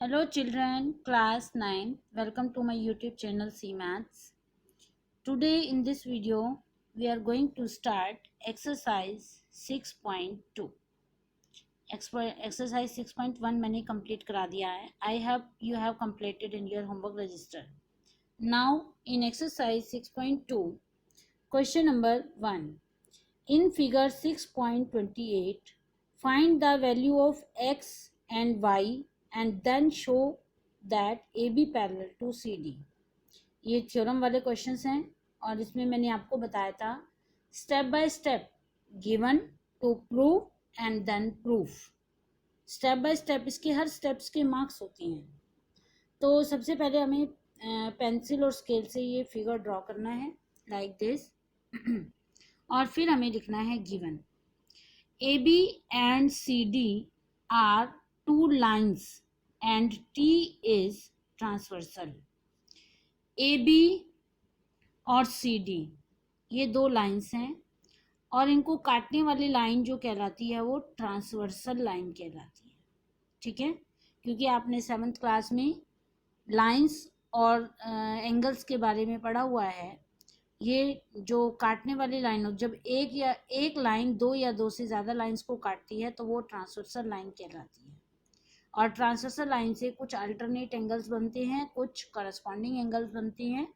Hello children, class 9. Welcome to my YouTube channel C Maths. Today in this video we are going to start exercise 6.2. Exercise 6.1 मैंने complete करा दिया है. You have completed in your homework register. Now in exercise 6.2, question number 1. In figure 6.28, find the value of x and y and then show that AB parallel to CD. ये theorem वाले questions हैं और इसमें मैंने आपको बताया था step by step given to prove and then proof. Step by step इसके हर स्टेप्स के मार्क्स होती हैं. तो सबसे पहले हमें पेंसिल और स्केल से ये फिगर ड्रॉ करना है लाइक दिस और फिर हमें लिखना है given AB and CD are two lines and T is transversal. AB और CD ये दो लाइंस हैं और इनको काटने वाली लाइन जो कहलाती है वो ट्रांसवर्सल लाइन कहलाती है. ठीक है, क्योंकि आपने 7th क्लास में लाइंस और एंगल्स के बारे में पढ़ा हुआ है. ये जो काटने वाली लाइन जब एक लाइन दो या दो से ज़्यादा लाइंस को काटती है तो वो ट्रांसवर्सल लाइन कहलाती है. और ट्रांसवर्सल लाइन से कुछ अल्टरनेट एंगल्स बनते हैं, कुछ करस्पॉन्डिंग एंगल्स बनते हैं.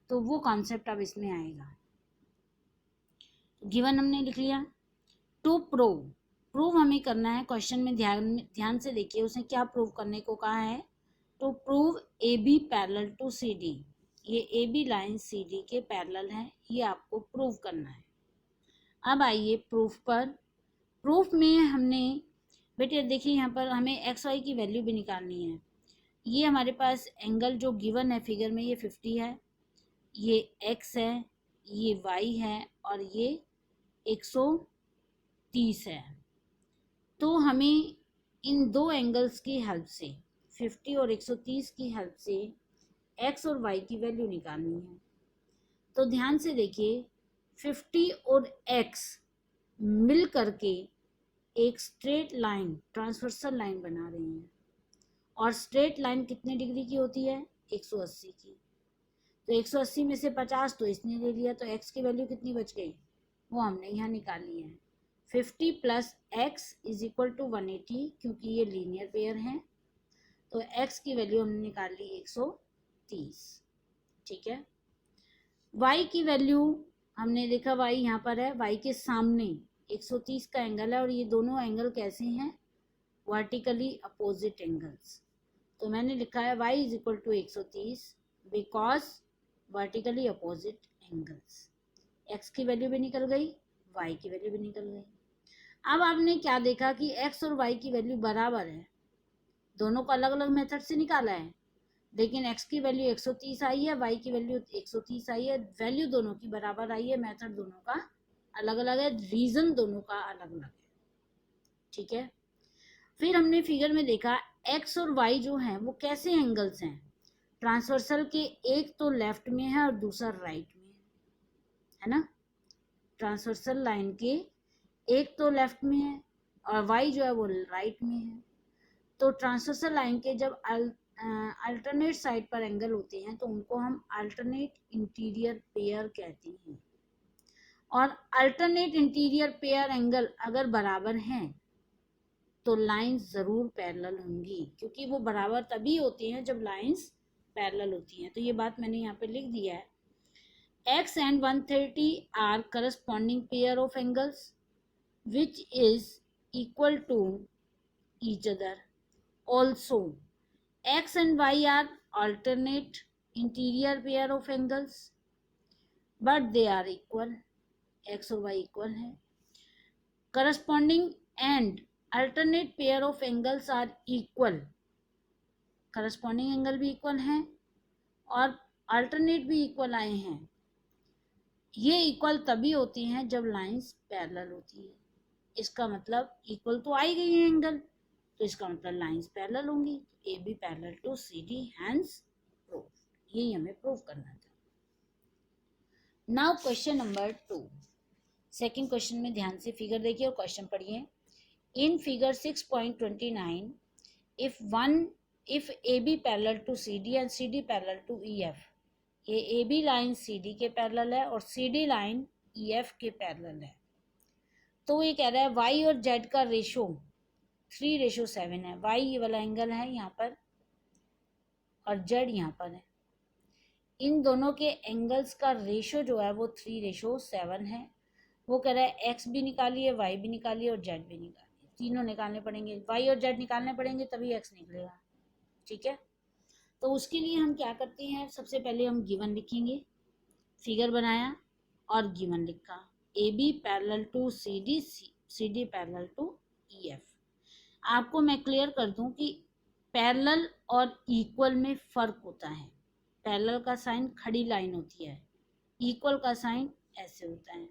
तो वो कॉन्सेप्ट अब इसमें आएगा. गिवन हमने लिख लिया. टू प्रूव हमें करना है. क्वेश्चन में ध्यान से देखिए उसने क्या प्रूव करने को कहा है. To prove AB parallel to CD. ये AB लाइन CD के पैरेलल है, ये आपको प्रूव करना है. अब आइए प्रूफ पर. प्रूफ में हमने बेटे देखिए यहाँ पर हमें एक्स वाई की वैल्यू भी निकालनी है. ये हमारे पास एंगल जो गिवन है फिगर में ये 50 है, ये x है, ये y है और ये 130 है. तो हमें इन दो एंगल्स की हेल्प से 50 और 130 की हेल्प से x और y की वैल्यू निकालनी है. तो ध्यान से देखिए 50 और x मिल करके एक स्ट्रेट लाइन ट्रांसवर्सल लाइन बना रहे हैं. और स्ट्रेट लाइन कितने डिग्री की होती है? 180 की. तो 180 में से 50 तो इसने ले लिया, तो x की वैल्यू कितनी बच गई वो हमने यहाँ निकाली है. 50 plus x is equal to 180 क्योंकि ये लीनियर पेयर है. तो x की वैल्यू हमने निकाल ली 130. ठीक है. y की वैल्यू हमने देखा y यहाँ पर है, y के सामने 130 का एंगल है और ये दोनों एंगल कैसे हैं? Vertically opposite angles. तो मैंने लिखा है y is equal to 130 because vertically opposite angles. x की वैल्यू भी निकल गई, y की वैल्यू भी निकल गई. अब आपने क्या देखा कि x और y की वैल्यू बराबर है. दोनों को अलग अलग मेथड से निकाला है, लेकिन x की वैल्यू 130 आई है, y की वैल्यू 130 आई है. वैल्यू दोनों की बराबर आई है, मेथड दोनों का अलग अलग है, रीजन दोनों का अलग अलग है. ठीक है. फिर हमने फिगर में देखा x और y जो हैं वो कैसे एंगल्स हैं. ट्रांसवर्सल के एक तो लेफ्ट में है और दूसरा राइट में है ना. ट्रांसवर्सल लाइन के एक तो लेफ्ट में है और y जो है वो राइट में है. तो ट्रांसवर्सल लाइन के जब अल्टरनेट साइड पर एंगल होते हैं तो उनको हम अल्टरनेट इंटीरियर पेयर कहते हैं. और अल्टरनेट इंटीरियर पेयर एंगल अगर बराबर हैं तो लाइंस ज़रूर पैरेलल होंगी, क्योंकि वो बराबर तभी होती हैं जब लाइंस पैरेलल होती हैं. तो ये बात मैंने यहाँ पे लिख दिया है. x and 130 are corresponding pair of angles which is equal to each other. Also, x and y are alternate interior pair of angles but they are equal. x और y इक्वल है. Corresponding and alternate pair of angles are equal. Corresponding angle भी equal हैं और alternate भी equal आए हैं. ये equal तभी होती हैं जब लाइंस पैरेलल होती है. इसका मतलब इक्वल तो आई गई है एंगल, तो इसका मतलब लाइंस पैरेलल होंगी. A B parallel to C D, hence proof. यही हमें प्रूफ करना था. Now question number 2. Second question में ध्यान से फिगर देखिए और क्वेश्चन पढ़िए. In figure 6.29 if one if A B parallel to C D and C D parallel to E F, ये A B line C D के पैरेलल है और C D line E F के parallel है, तो ये कह रहा है वाई और जेड का रेशो 3:7 है। वाई ये वाला एंगल है यहाँ पर और जेड यहाँ पर है, इन दोनों के एंगल्स का रेशो जो है वो 3:7 है। वो कह रहा है एक्स भी निकालिए, वाई भी निकालिए और जेड भी निकालिए, तीनों निकालने पड़ेंगे, वाई और जेड निकालने पड़ेंगे तभी एक्स निकलेगा। ठीक है, तो उसके लिए हम क्या करते हैं, सबसे पहले हम गिवन लिखेंगे, फिगर बनाया और गिवन लिखा, A B parallel to C D, C D parallel to E F. आपको मैं क्लियर कर दूं कि पैरेलल और इक्वल में फ़र्क होता है। पैरेलल का साइन खड़ी लाइन होती है, इक्वल का साइन ऐसे होता है।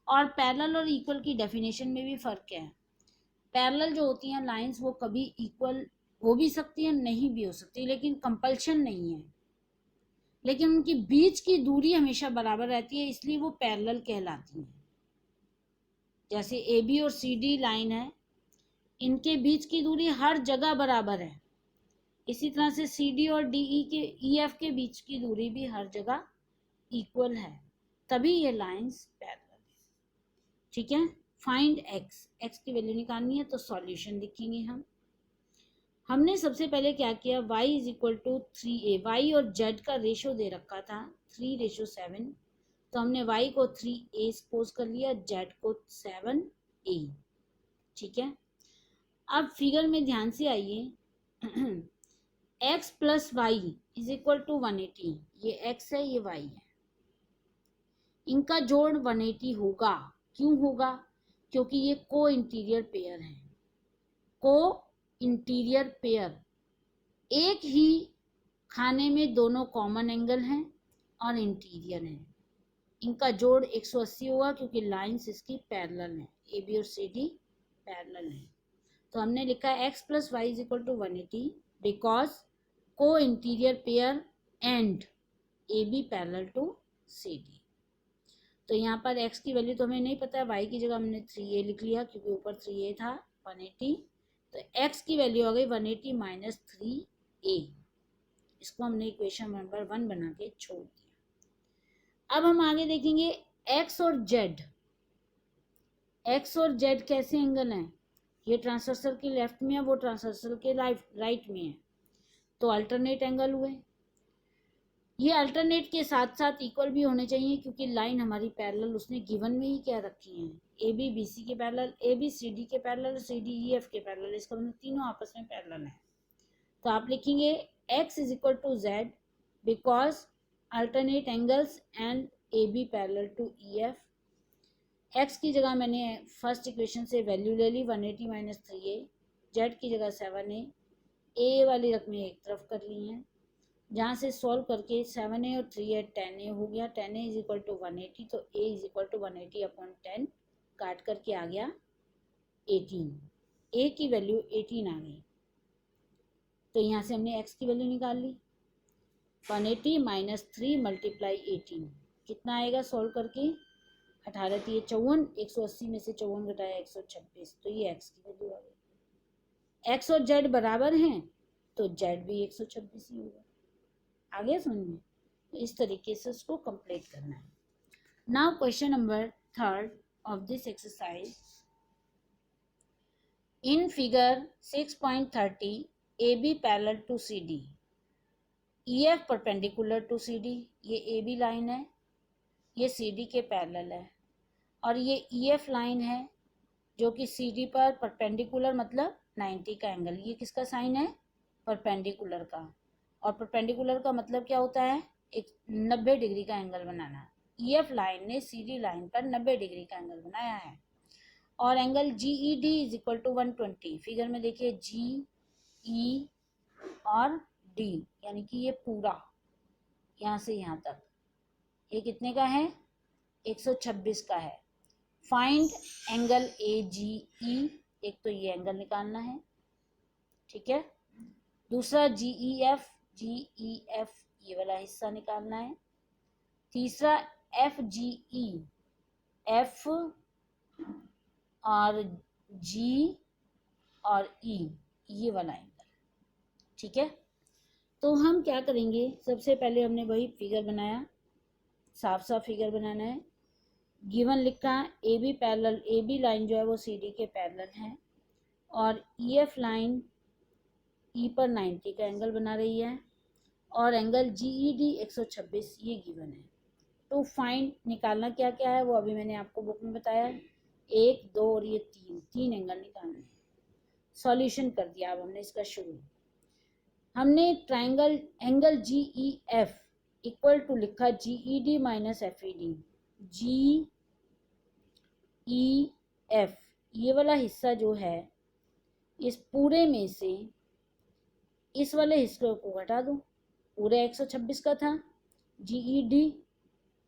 और पैरेलल और इक्वल की डेफिनेशन में भी फ़र्क है। पैरेलल जो होती हैं लाइंस वो कभी इक्वल हो भी सकती है, नहीं भी हो सकती, लेकिन कंपल्शन नहीं है, लेकिन उनकी बीच की दूरी हमेशा बराबर रहती है, इसलिए वो पैरेलल कहलाती हैं। जैसे ए बी और सी डी लाइन है, इनके बीच की दूरी हर जगह बराबर है, इसी तरह से सी डी और डी ई के ई एफ के बीच की दूरी भी हर जगह इक्वल है, तभी ये लाइंस पैरेलल है। ठीक है, फाइंड एक्स, एक्स की वैल्यू निकालनी है, तो सॉल्यूशन लिखेंगे हम। हमने सबसे पहले क्या किया, y is equal to 3a, y और z का रेशो दे रखा था 3:7, तो हमने y को 3a सपोज कर लिया, z को 7a। ठीक है, अब फिगर में ध्यान से आइए, x plus Y is equal to 180, ये x है ये y है, इनका जोड़ 180 होगा। क्यों होगा, क्योंकि ये को इंटीरियर पेयर है, को इंटीरियर पेयर, एक ही खाने में दोनों कॉमन एंगल हैं और इंटीरियर हैं, इनका जोड़ 180 होगा क्योंकि लाइंस इसकी पैरेलल हैं, ए बी और सी डी पैरेलल हैं। तो हमने लिखा है x plus Y is equal to 180 because co interior pair and A B parallel to C D. तो यहाँ पर x की वैल्यू तो हमें नहीं पता है, y की जगह हमने 3a लिख लिया क्योंकि ऊपर 3a था, 180, तो x की वैल्यू आ गई 180 माइनस 3a। इसको हमने इक्वेशन नंबर 1 बना के छोड़ दिया। अब हम आगे देखेंगे x और z, x और z कैसे एंगल हैं, ये ट्रांसवर्सल के लेफ्ट में है, वो ट्रांसवर्सल के राइट में है, तो अल्टरनेट एंगल हुए। ये अल्टरनेट के साथ साथ इक्वल भी होने चाहिए क्योंकि लाइन हमारी पैरेलल उसने गिवन में ही क्या रखी है, ए बी बी सी के parallel, A B C D के parallel, C D E F के पैरेलल, इसका मतलब तीनों आपस में पैरेलल है। तो आप लिखेंगे x is equal to z because alternate angles and A B parallel to E F. X की जगह मैंने फर्स्ट इक्वेशन से वैल्यू ले ली 180 माइनस 3a, जेड की जगह 7a, ए वाली रकमें एक तरफ कर ली हैं, जहाँ से सॉल्व करके 7a और 3a 10a हो गया, 10a इज इक्वल टू 180, तो a is equal to 180 upon 10 काट करके आ गया 18, a की वैल्यू 18 आ गई। तो यहाँ से हमने x की वैल्यू निकाल ली, 180 माइनस 3 मल्टीप्लाई 18 कितना आएगा सॉल्व करके, 18 थी 54, 180 में से 54 घटाया 126, तो ये x की वैल्यू आ गई। x और z बराबर हैं तो z भी 126 ही होगा। आ गया समझ में, तो इस तरीके से उसको कंप्लीट करना है। Now question number 3 of this exercise, in figure 6.30 A B parallel to C D, E F perpendicular to C D, ये ए बी लाइन है, ये सी डी के पैरेलल है, और ये ई एफ लाइन है जो कि सी डी पर परपेंडिकुलर मतलब 90 का एंगल, ये किसका साइन है, परपेंडिकुलर का, और परपेंडिकुलर का मतलब क्या होता है, एक 90 डिग्री का एंगल बनाना। ई एफ लाइन ने सी डी लाइन पर 90 डिग्री का एंगल बनाया है, और angle G E D is equal to 120। Figure में देखिए जी ई और डी, यानी कि ये पूरा यहाँ से यहाँ तक ये कितने का है, 126 का है। फाइंड एंगल ए जी ई, एक तो ये एंगल निकालना है, ठीक है, दूसरा जी ई एफ ये वाला हिस्सा निकालना है, तीसरा एफ जी ई, एफ और जी और ई ये वाला एंगल, ठीक है, तो हम क्या करेंगे, सबसे पहले हमने वही फिगर बनाया, साफ साफ फिगर बनाना है। गिवन लिखा A B parallel, A B line जो है वो सी डी के पैरेलल है और ई एफ लाइन ई पर 90 का एंगल बना रही है और एंगल जी ई डी 126 ये गिवन है। तो फाइंड निकालना क्या क्या है वो अभी मैंने आपको बुक में बताया है, 1 2 और ये 3 एंगल निकालने हैं। सॉल्यूशन कर दिया अब हमने इसका शुरू। हमने triangle angle G E F equal to लिखा G E D minus F E D. G E F ये वाला हिस्सा जो है इस पूरे में से इस वाले हिस्से को घटा दो, पूरे 126 का था, G E D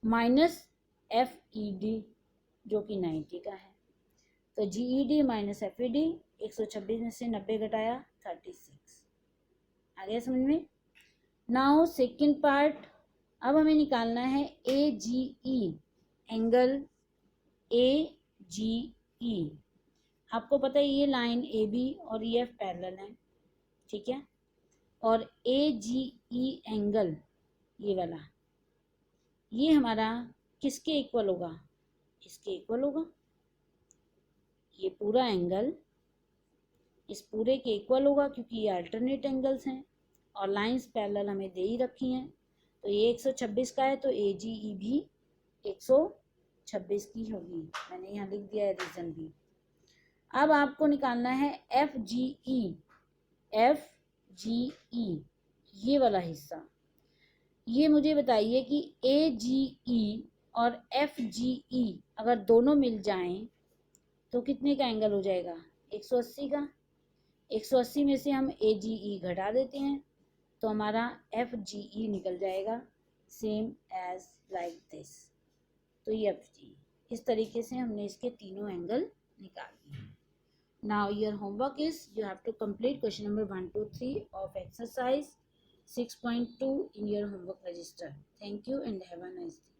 minus F E D जो कि 90 का है। तो G E D minus F E D 126 में से 90 घटाया 36। आ गया समझ में। नाउ सेकेंड पार्ट, अब हमें निकालना है ए जी ई एंगल ए जी ई। आपको पता है ये लाइन ए बी और ई एफ पैरेलल है, ठीक है, और ए जी ई एंगल ये वाला ये हमारा किसके इक्वल होगा, इसके इक्वल होगा। ये पूरा एंगल इस पूरे के इक्वल होगा क्योंकि ये अल्टरनेट एंगल्स हैं और लाइंस पैरेलल हमें दे ही रखी हैं। तो ये 126 का है तो ए जी ई भी 126 की होगी, मैंने यहाँ लिख दिया है रीजन भी। अब आपको निकालना है F G E, F G ई ये वाला हिस्सा। ये मुझे बताइए कि ए जी ई और एफ जी ई अगर दोनों मिल जाएं तो कितने का एंगल हो जाएगा, 180 का। 180 में से हम ए जी ई घटा देते हैं तो हमारा एफ जी ई निकल जाएगा, सेम एज लाइक दिस। तो ये एफ जी, इस तरीके से हमने इसके तीनों एंगल निकाल लिए। Now your homework is you have to complete question number 1 2 3 of exercise 6.2 in your homework register. Thank you and have a nice day.